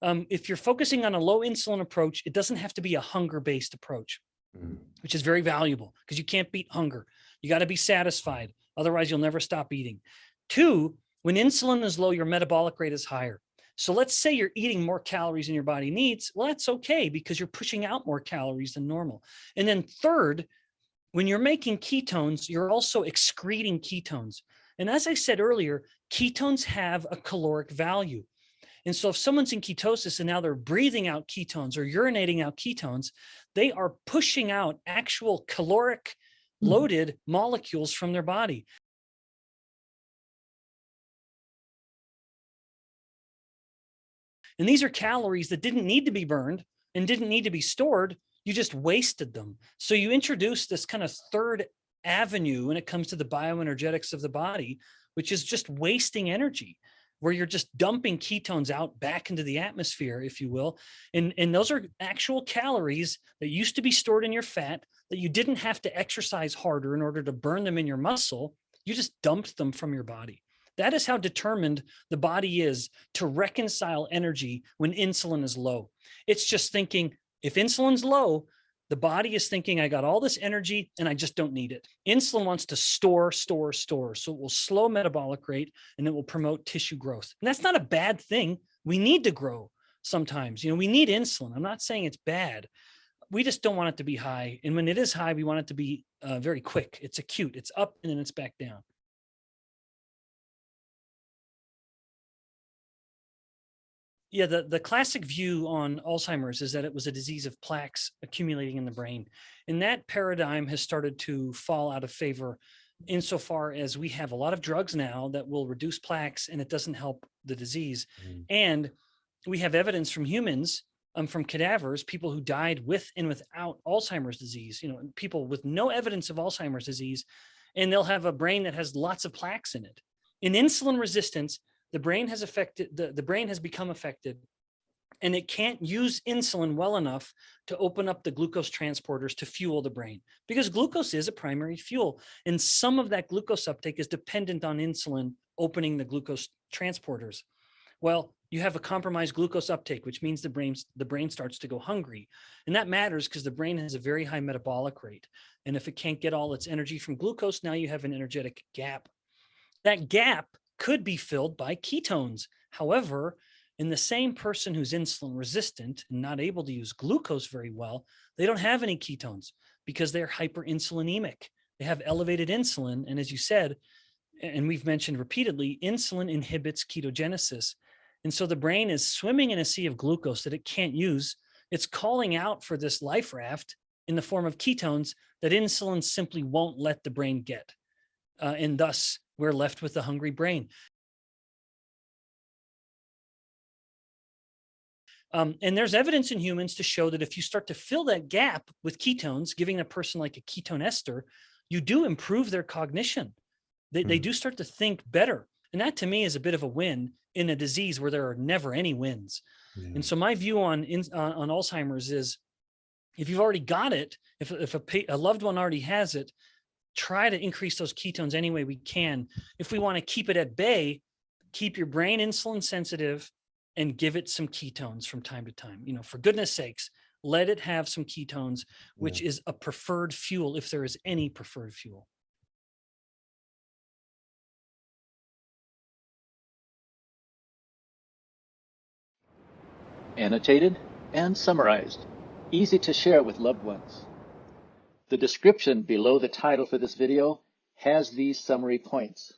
If you're focusing on a low insulin approach, it doesn't have to be a hunger-based approach, which is very valuable because you can't beat hunger. You got to be satisfied. Otherwise, you'll never stop eating. 2, when insulin is low, your metabolic rate is higher. So let's say you're eating more calories than your body needs. Well, that's okay because you're pushing out more calories than normal. And then 3rd, when you're making ketones, you're also excreting ketones. And as I said earlier, ketones have a caloric value. And so if someone's in ketosis and now they're breathing out ketones or urinating out ketones, they are pushing out actual caloric loaded molecules from their body. And these are calories that didn't need to be burned and didn't need to be stored. You just wasted them. So you introduce this kind of 3rd avenue when it comes to the bioenergetics of the body, which is just wasting energy, where you're just dumping ketones out back into the atmosphere, if you will. And those are actual calories that used to be stored in your fat that you didn't have to exercise harder in order to burn them in your muscle. You just dumped them from your body. That is how determined the body is to reconcile energy when insulin is low. It's just thinking, if insulin's low, the body is thinking, I got all this energy and I just don't need it. Insulin wants to store. So it will slow metabolic rate and it will promote tissue growth. And that's not a bad thing. We need to grow sometimes. We need insulin. I'm not saying it's bad. We just don't want it to be high. And when it is high, we want it to be very quick. It's acute. It's up and then it's back down. Yeah, the classic view on Alzheimer's is that it was a disease of plaques accumulating in the brain. And that paradigm has started to fall out of favor insofar as we have a lot of drugs now that will reduce plaques and it doesn't help the disease. And we have evidence from humans, from cadavers, people who died with and without Alzheimer's disease, people with no evidence of Alzheimer's disease, and they'll have a brain that has lots of plaques in it. In insulin resistance, the brain has become affected and it can't use insulin well enough to open up the glucose transporters to fuel the brain, because glucose is a primary fuel. And some of that glucose uptake is dependent on insulin opening the glucose transporters. Well, you have a compromised glucose uptake, which means the brain starts to go hungry. And that matters because the brain has a very high metabolic rate. And if it can't get all its energy from glucose, now you have an energetic gap. That gap could be filled by ketones. However, in the same person who's insulin resistant and not able to use glucose very well, they don't have any ketones because they're hyperinsulinemic. They have elevated insulin. And as you said, and we've mentioned repeatedly, insulin inhibits ketogenesis. And so the brain is swimming in a sea of glucose that it can't use. It's calling out for this life raft in the form of ketones that insulin simply won't let the brain get. And thus, we're left with a hungry brain. And there's evidence in humans to show that if you start to fill that gap with ketones, giving a person like a ketone ester, you do improve their cognition. They do start to think better. And that to me is a bit of a win in a disease where there are never any wins. Yeah. And so my view on Alzheimer's is, if you've already got it, if a loved one already has it, try to increase those ketones any way we can. If we want to keep it at bay, keep your brain insulin sensitive and give it some ketones from time to time. For goodness sakes, let it have some ketones, which is a preferred fuel if there is any preferred fuel. Annotated and summarized, easy to share with loved ones. The description below the title for this video has these summary points.